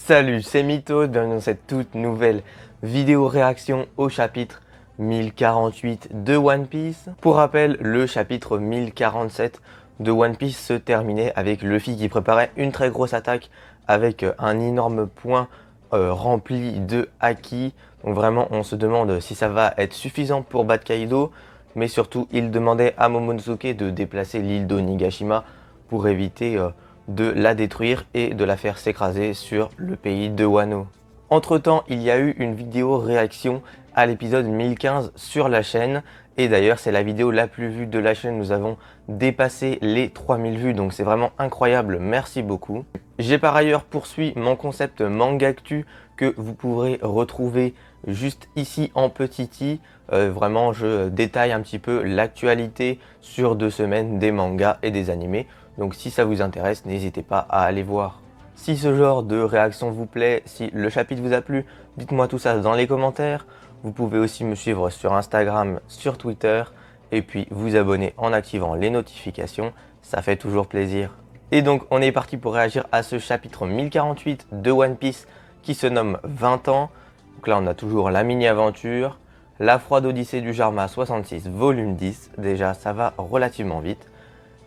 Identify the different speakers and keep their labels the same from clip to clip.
Speaker 1: Salut, c'est Mythos, bienvenue dans cette toute nouvelle vidéo réaction au chapitre 1048 de One Piece. Pour rappel, le chapitre 1047 de One Piece se terminait avec Luffy qui préparait une très grosse attaque avec un énorme point rempli de haki. Donc vraiment, on se demande si ça va être suffisant pour battre Kaido, mais surtout, il demandait à Momonosuke de déplacer l'île d'Onigashima pour éviter de la détruire et de la faire s'écraser sur le pays de Wano. Entre temps, il y a eu une vidéo réaction à l'épisode 1015 sur la chaîne. Et d'ailleurs, c'est la vidéo la plus vue de la chaîne. Nous avons dépassé les 3000 vues, donc c'est vraiment incroyable. Merci beaucoup. J'ai par ailleurs poursuivi mon concept Mangactu que vous pourrez retrouver juste ici en petit i. Vraiment, je détaille un petit peu l'actualité sur 2 semaines des mangas et des animés. Donc si ça vous intéresse, n'hésitez pas à aller voir. Si ce genre de réaction vous plaît, si le chapitre vous a plu, dites-moi tout ça dans les commentaires. Vous pouvez aussi me suivre sur Instagram, sur Twitter, et puis vous abonner en activant les notifications, ça fait toujours plaisir. Et donc on est parti pour réagir à ce chapitre 1048 de One Piece qui se nomme 20 ans. Donc là on a toujours la mini-aventure, la froide odyssée du Jarma 66 volume 10, déjà ça va relativement vite.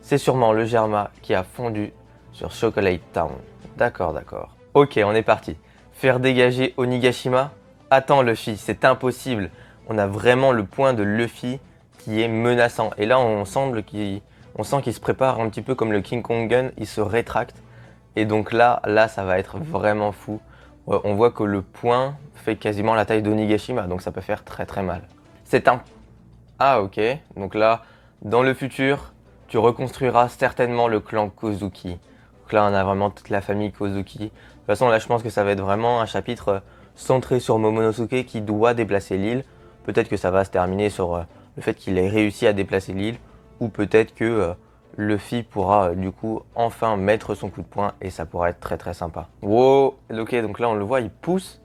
Speaker 1: C'est sûrement le Germa qui a fondu sur Chocolate Town. D'accord. Ok, on est parti. Faire dégager Onigashima? Attends Luffy, c'est impossible. On a vraiment le point de Luffy qui est menaçant. Et là, on sent qu'il se prépare un petit peu comme le King Kong Gun. Il se rétracte. Et donc là, ça va être vraiment fou. On voit que le point fait quasiment la taille d'Onigashima. Donc ça peut faire très mal. C'est un... Ah ok, donc là, dans le futur... Tu reconstruiras certainement le clan Kozuki. Donc là, on a vraiment toute la famille Kozuki. De toute façon, là, je pense que ça va être vraiment un chapitre centré sur Momonosuke qui doit déplacer l'île. Peut-être que ça va se terminer sur le fait qu'il ait réussi à déplacer l'île. Ou peut-être que Luffy pourra du coup enfin mettre son coup de poing et ça pourra être très sympa. Wow, ok, donc là, on le voit, il pousse.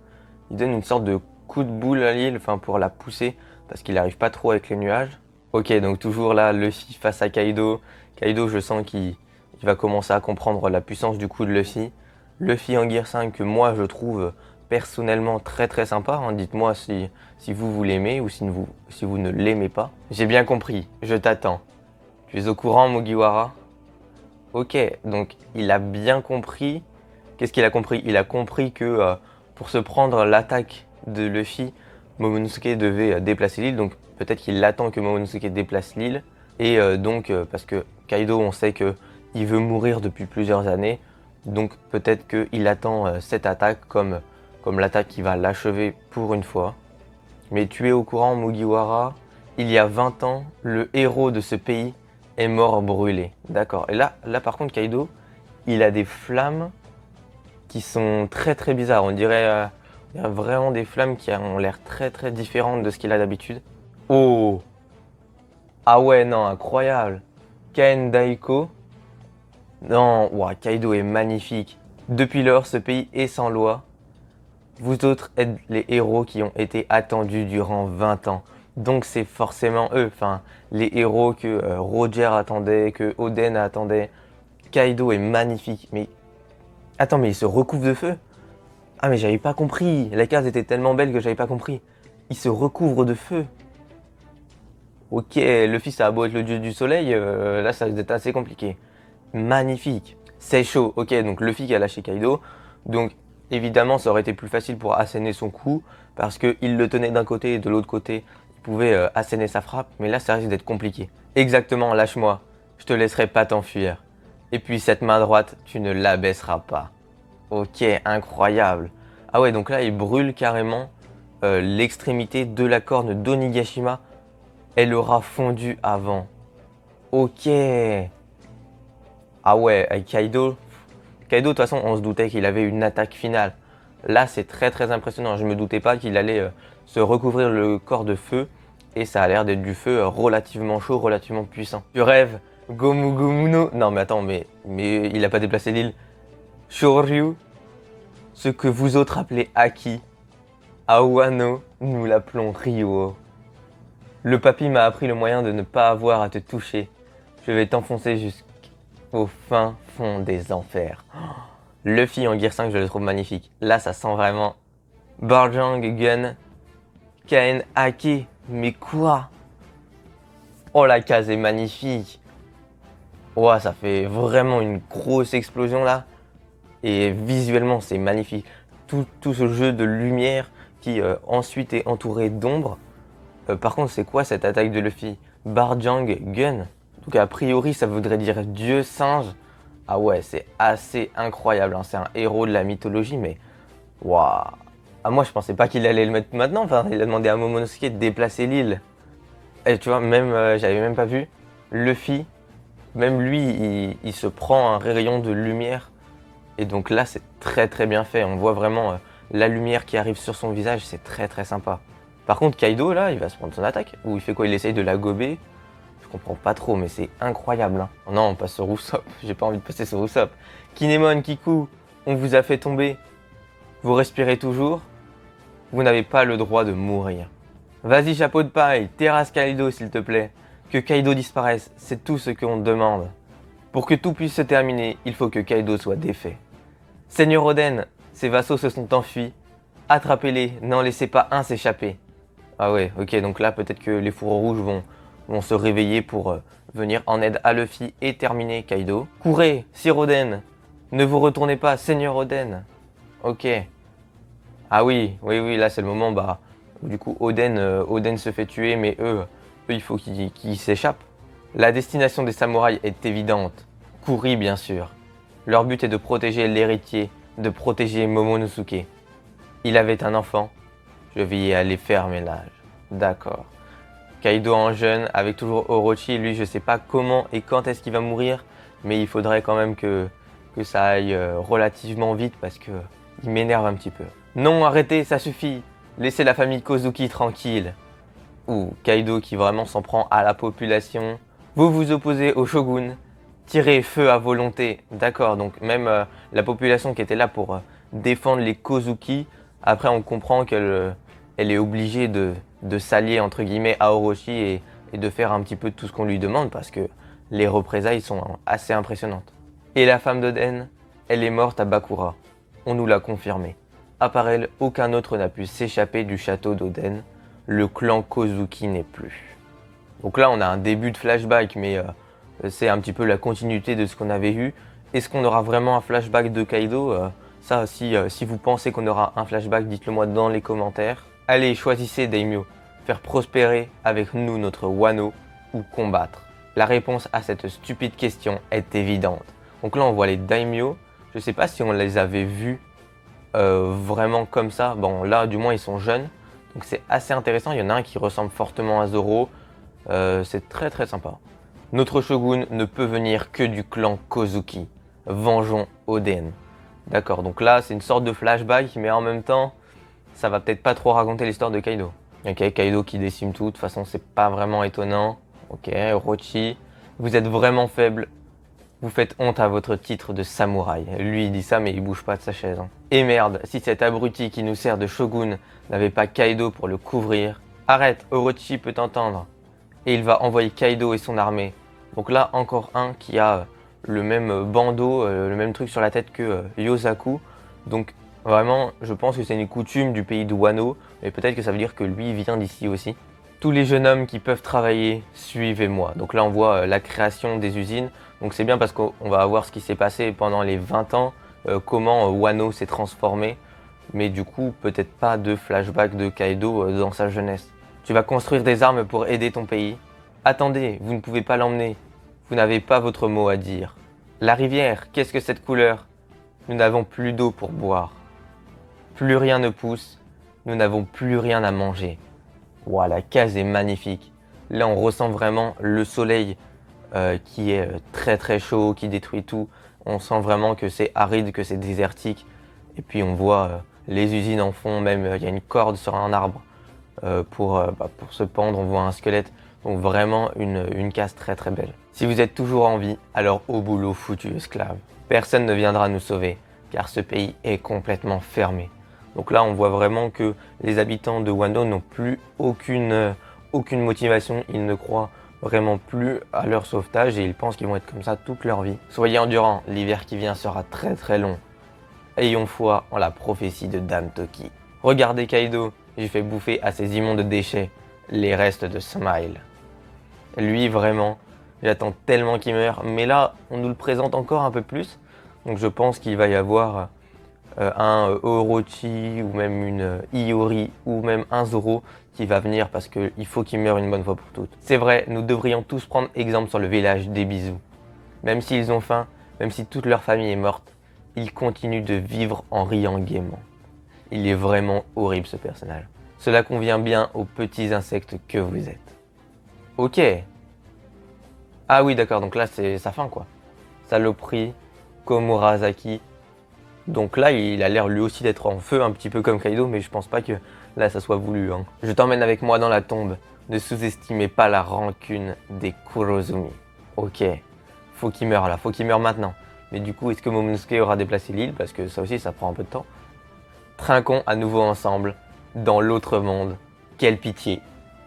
Speaker 1: Il donne une sorte de coup de boule à l'île, enfin pour la pousser parce qu'il n'arrive pas trop avec les nuages. Ok, donc toujours là, Luffy face à Kaido. Kaido, je sens qu'il va commencer à comprendre la puissance du coup de Luffy. Luffy en Gear 5 que moi je trouve personnellement très sympa. Hein. Dites-moi si vous l'aimez ou si vous ne l'aimez pas. J'ai bien compris, je t'attends. Tu es au courant, Mugiwara? Ok, donc il a bien compris. Qu'est-ce qu'il a compris? Il a compris que pour se prendre l'attaque de Luffy, Momonosuke devait déplacer l'île. Donc peut-être qu'il attend que Momonosuke déplace l'île. Et parce que Kaido, on sait qu'il veut mourir depuis plusieurs années. Donc peut-être qu'il attend cette attaque comme l'attaque qui va l'achever pour une fois. Mais tu es au courant, Mugiwara, il y a 20 ans, le héros de ce pays est mort brûlé. D'accord. Et là par contre, Kaido, il a des flammes qui sont très bizarres. On dirait il y a vraiment des flammes qui ont l'air très différentes de ce qu'il a d'habitude. Oh! Ah ouais, non, incroyable. Ken Daiko. Non, wow, Kaido est magnifique. Depuis lors, ce pays est sans loi. Vous autres êtes les héros qui ont été attendus durant 20 ans. Donc c'est forcément eux, enfin, les héros que Roger attendait, que Oden attendait. Kaido est magnifique, mais... Attends, mais il se recouvre de feu? Ah mais j'avais pas compris, la case était tellement belle que j'avais pas compris. Il se recouvre de feu. Ok, Luffy ça a beau être le dieu du soleil, là ça va être assez compliqué. Magnifique. C'est chaud, ok, donc Luffy qui a lâché Kaido. Donc évidemment ça aurait été plus facile pour asséner son coup, parce qu'il le tenait d'un côté et de l'autre côté, il pouvait asséner sa frappe, mais là ça risque d'être compliqué. Exactement, lâche-moi, je te laisserai pas t'enfuir. Et puis cette main droite, tu ne l'abaisseras pas. Ok, incroyable. Ah ouais, donc là il brûle carrément l'extrémité de la corne d'Onigashima. Elle aura fondu avant. Ok. Ah ouais, avec Kaido, de toute façon, on se doutait qu'il avait une attaque finale. Là, c'est très impressionnant. Je me doutais pas qu'il allait se recouvrir le corps de feu. Et ça a l'air d'être du feu relativement chaud, relativement puissant. Tu rêves, Gomu Gomu no... Non mais attends, mais il a pas déplacé l'île. Shoryu, ce que vous autres appelez Haki. À Wano, nous l'appelons Ryuo. Le papy m'a appris le moyen de ne pas avoir à te toucher. Je vais t'enfoncer jusqu'au fin fond des enfers. Luffy en Gear 5, je le trouve magnifique. Là, ça sent vraiment Barjang Gun Kaen Hake. Mais quoi? Oh, la case est magnifique. Ouais, ça fait vraiment une grosse explosion là. Et visuellement, c'est magnifique. Tout ce jeu de lumière qui ensuite est entouré d'ombre. Par contre, c'est quoi cette attaque de Luffy? Barjang Gun. Donc a priori, ça voudrait dire Dieu singe. Ah ouais, c'est assez incroyable. Hein. C'est un héros de la mythologie, mais waouh. Ah, moi, je pensais pas qu'il allait le mettre maintenant. Enfin, il a demandé à Momonosuke de déplacer l'île. Et tu vois, même j'avais même pas vu. Luffy, même lui, il se prend un rayon de lumière. Et donc là, c'est très très bien fait. On voit vraiment la lumière qui arrive sur son visage. C'est très très sympa. Par contre, Kaido, là, il va se prendre son attaque. Ou il fait quoi? Il essaye de la gober. Je comprends pas trop, mais c'est incroyable. Hein. Oh non, on passe sur Usopp. J'ai pas envie de passer sur Usopp. Kinemon, Kiku, on vous a fait tomber. Vous respirez toujours. Vous n'avez pas le droit de mourir. Vas-y, chapeau de paille, terrasse Kaido, s'il te plaît. Que Kaido disparaisse, c'est tout ce qu'on demande. Pour que tout puisse se terminer, il faut que Kaido soit défait. Seigneur Oden, ses vassaux se sont enfuis. Attrapez-les, n'en laissez pas un s'échapper. Ah ouais, ok, donc là peut-être que les fourreaux rouges vont se réveiller pour venir en aide à Luffy et terminer Kaido. Courez, Sir Oden, ne vous retournez pas, Seigneur Oden. Ok. Ah oui, là c'est le moment où du coup Oden se fait tuer, mais eux il faut qu'ils s'échappent. La destination des samouraïs est évidente. Kuri, bien sûr. Leur but est de protéger l'héritier, de protéger Momonosuke. Il avait un enfant. Je vais y aller faire ménage. D'accord. Kaido en jeune, avec toujours Orochi. Lui, je sais pas comment et quand est-ce qu'il va mourir, mais il faudrait quand même que ça aille relativement vite parce que il m'énerve un petit peu. Non, arrêtez, ça suffit. Laissez la famille Kozuki tranquille. Ou Kaido qui vraiment s'en prend à la population. Vous vous opposez au shogun. Tirez feu à volonté. D'accord, donc même la population qui était là pour défendre les Kozuki, après on comprend qu'elle elle est obligée de s'allier entre guillemets à Orochi et de faire un petit peu tout ce qu'on lui demande parce que les représailles sont assez impressionnantes. Et la femme d'Oden, elle est morte à Bakura. On nous l'a confirmé. À part elle, aucun autre n'a pu s'échapper du château d'Oden. Le clan Kozuki n'est plus. Donc là, on a un début de flashback, mais c'est un petit peu la continuité de ce qu'on avait eu. Est-ce qu'on aura vraiment un flashback de Kaido? Ça, si vous pensez qu'on aura un flashback, dites-le moi dans les commentaires. Allez, choisissez Daimyo. Faire prospérer avec nous notre Wano ou combattre? La réponse à cette stupide question est évidente. Donc là, on voit les Daimyo. Je sais pas si on les avait vus vraiment comme ça. Bon, là, du moins, ils sont jeunes. Donc c'est assez intéressant. Il y en a un qui ressemble fortement à Zoro. C'est très très sympa. Notre shogun ne peut venir que du clan Kozuki. Vengeons Oden. D'accord, donc là, c'est une sorte de flashback, mais en même temps, ça va peut-être pas trop raconter l'histoire de Kaido. Ok, Kaido qui décime tout. De toute façon, c'est pas vraiment étonnant. Ok, Orochi. Vous êtes vraiment faible. Vous faites honte à votre titre de samouraï. Lui, il dit ça, mais il bouge pas de sa chaise. Hein. Et merde, si cet abruti qui nous sert de shogun n'avait pas Kaido pour le couvrir. Arrête, Orochi peut t'entendre. Et il va envoyer Kaido et son armée. Donc là, encore un qui a le même bandeau, le même truc sur la tête que Yosaku. Donc vraiment, je pense que c'est une coutume du pays de Wano. Mais peut-être que ça veut dire que lui vient d'ici aussi. Tous les jeunes hommes qui peuvent travailler, suivez-moi. Donc là, on voit la création des usines. Donc c'est bien parce qu'on va voir ce qui s'est passé pendant les 20 ans, comment Wano s'est transformé. Mais du coup, peut-être pas de flashback de Kaido dans sa jeunesse. Tu vas construire des armes pour aider ton pays. Attendez, vous ne pouvez pas l'emmener. Vous n'avez pas votre mot à dire. La rivière, qu'est-ce que cette couleur? Nous n'avons plus d'eau pour boire. Plus rien ne pousse. Nous n'avons plus rien à manger. Wow, la case est magnifique. Là, on ressent vraiment le soleil qui est très très chaud, qui détruit tout. On sent vraiment que c'est aride, que c'est désertique. Et puis on voit les usines en fond, même il y a une corde sur un arbre pour se pendre. On voit un squelette. Donc vraiment une case très très belle. Si vous êtes toujours en vie, alors au boulot, foutu esclave. Personne ne viendra nous sauver, car ce pays est complètement fermé. Donc là, on voit vraiment que les habitants de Wano n'ont plus aucune motivation. Ils ne croient vraiment plus à leur sauvetage et ils pensent qu'ils vont être comme ça toute leur vie. Soyez endurants, l'hiver qui vient sera très très long. ayons foi en la prophétie de Dame Toki. Regardez Kaido, j'ai fait bouffer à ces immondes déchets les restes de Smile. Lui vraiment, j'attends tellement qu'il meure, mais là on nous le présente encore un peu plus, donc je pense qu'il va y avoir un Orochi ou même une Iori ou même un Zoro qui va venir parce qu'il faut qu'il meure une bonne fois pour toutes. C'est vrai, nous devrions tous prendre exemple sur le village des bisous. Même s'ils ont faim, même si toute leur famille est morte, ils continuent de vivre en riant gaiement. Il est vraiment horrible ce personnage. Cela convient bien aux petits insectes que vous êtes. Ok. Ah oui d'accord, donc là c'est sa fin quoi. Saloperie, Komurasaki. Donc là il a l'air lui aussi d'être en feu un petit peu comme Kaido, mais je pense pas que là ça soit voulu. Hein. Je t'emmène avec moi dans la tombe. Ne sous-estimez pas la rancune des Kurozumi. Ok. Faut qu'il meure là, faut qu'il meure maintenant. Mais du coup, est-ce que Momonosuke aura déplacé l'île? Parce que ça aussi, ça prend un peu de temps. Trinquons à nouveau ensemble, dans l'autre monde. Quelle pitié.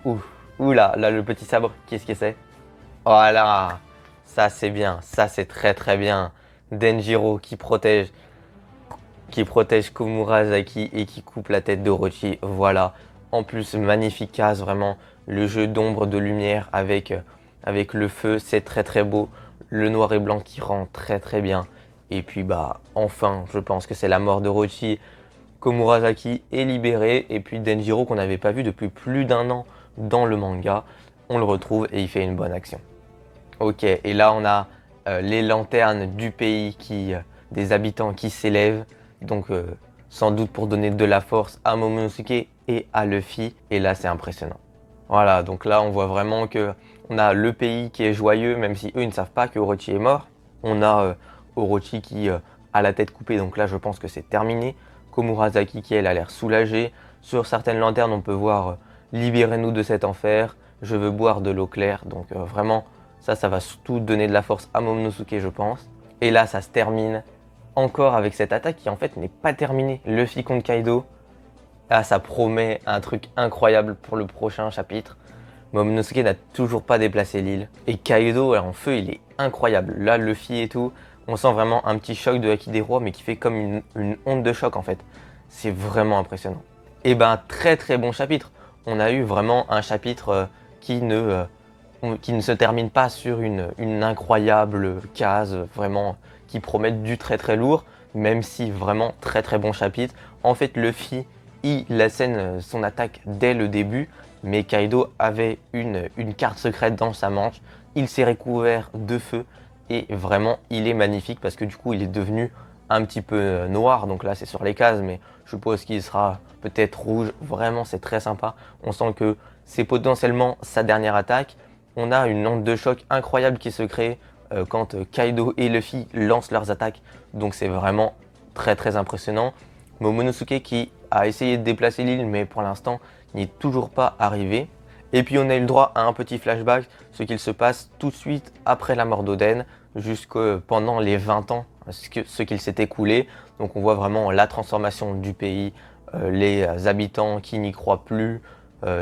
Speaker 1: Ouh, ouh là, le petit sabre, qu'est-ce que c'est? Voilà, ça c'est bien, ça c'est très très bien. Denjiro qui protège Komurasaki et qui coupe la tête d'Orochi, voilà. En plus, magnifique case, vraiment. Le jeu d'ombre, de lumière avec le feu, c'est très très beau. Le noir et blanc qui rend très très bien. Et puis bah enfin, je pense que c'est la mort d'Orochi. Komurasaki est libéré et puis Denjiro qu'on n'avait pas vu depuis plus d'un an dans le manga, on le retrouve et il fait une bonne action. Ok, et là on a les lanternes du pays des habitants qui s'élèvent, donc sans doute pour donner de la force à Momonosuke et à Luffy, et là c'est impressionnant. Voilà, donc là on voit vraiment que on a le pays qui est joyeux, même si eux ils ne savent pas que Orochi est mort. On a Orochi qui a la tête coupée, donc là je pense que c'est terminé. Komurasaki qui elle a l'air soulagée. Sur certaines lanternes on peut voir libérez-nous de cet enfer, je veux boire de l'eau claire, donc vraiment ça va surtout donner de la force à Momonosuke je pense. Et là ça se termine encore avec cette attaque qui en fait n'est pas terminée. Luffy contre Kaido. Ah, ça promet un truc incroyable pour le prochain chapitre. Momonosuke n'a toujours pas déplacé l'île. Et Kaido en feu, il est incroyable. Là, Luffy et tout, on sent vraiment un petit choc de Haki des Rois, mais qui fait comme une onde de choc en fait. C'est vraiment impressionnant. Et ben, très très bon chapitre. On a eu vraiment un chapitre qui ne se termine pas sur une incroyable case, vraiment, qui promet du très très lourd, même si vraiment très très bon chapitre. En fait, Luffy, il assène son attaque dès le début, mais Kaido avait une carte secrète dans sa manche. Il s'est recouvert de feu et vraiment il est magnifique parce que du coup il est devenu un petit peu noir. Donc là c'est sur les cases, mais je suppose qu'il sera peut-être rouge. Vraiment c'est très sympa. On sent que c'est potentiellement sa dernière attaque. On a une onde de choc incroyable qui se crée quand Kaido et Luffy lancent leurs attaques. Donc c'est vraiment très très impressionnant. Momonosuke qui a essayé de déplacer l'île, mais pour l'instant n'y est toujours pas arrivé. Et puis on a eu le droit à un petit flashback, ce qu'il se passe tout de suite après la mort d'Oden, jusque pendant les 20 ans, ce qu'il s'est écoulé. Donc on voit vraiment la transformation du pays, les habitants qui n'y croient plus,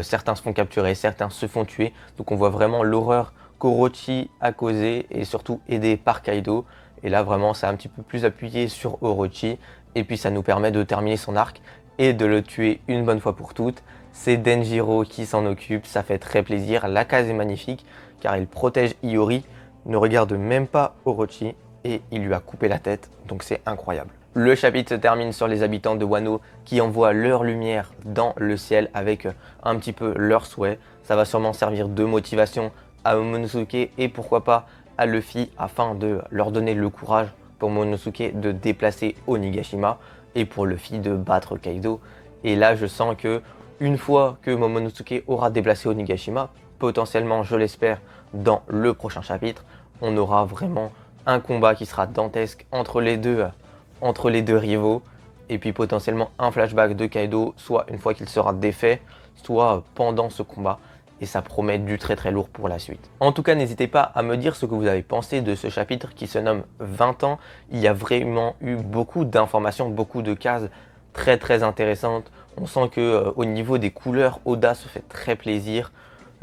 Speaker 1: certains se font capturer, certains se font tuer. Donc on voit vraiment l'horreur qu'Orochi a causée et surtout aidé par Kaido. Et là vraiment c'est un petit peu plus appuyé sur Orochi. Et puis ça nous permet de terminer son arc et de le tuer une bonne fois pour toutes. C'est Denjiro qui s'en occupe, ça fait très plaisir. La case est magnifique car il protège Iori, ne regarde même pas Orochi et il lui a coupé la tête, donc c'est incroyable. Le chapitre se termine sur les habitants de Wano qui envoient leur lumière dans le ciel avec un petit peu leurs souhaits. Ça va sûrement servir de motivation à Momonosuke et pourquoi pas à Luffy afin de leur donner le courage pour Momonosuke de déplacer Onigashima et pour Luffy de battre Kaido. Et là je sens que une fois que Momonosuke aura déplacé Onigashima, potentiellement je l'espère dans le prochain chapitre, on aura vraiment un combat qui sera dantesque entre les deux rivaux et puis potentiellement un flashback de Kaido, soit une fois qu'il sera défait, soit pendant ce combat. Et ça promet du très très lourd pour la suite. En tout cas, n'hésitez pas à me dire ce que vous avez pensé de ce chapitre qui se nomme 20 ans. Il y a vraiment eu beaucoup d'informations, beaucoup de cases très très intéressantes. On sent que au niveau des couleurs, Oda se fait très plaisir.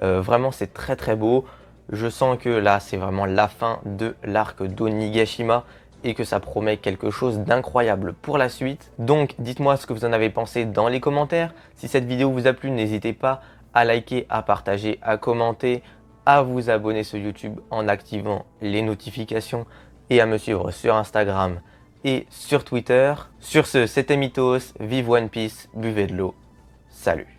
Speaker 1: Vraiment, c'est très très beau. Je sens que là, c'est vraiment la fin de l'arc d'Onigashima et que ça promet quelque chose d'incroyable pour la suite. Donc dites-moi ce que vous en avez pensé dans les commentaires. Si cette vidéo vous a plu, n'hésitez pas à liker, à partager, à commenter, à vous abonner sur YouTube en activant les notifications et à me suivre sur Instagram et sur Twitter. Sur ce, c'était Mythos, vive One Piece, buvez de l'eau, salut.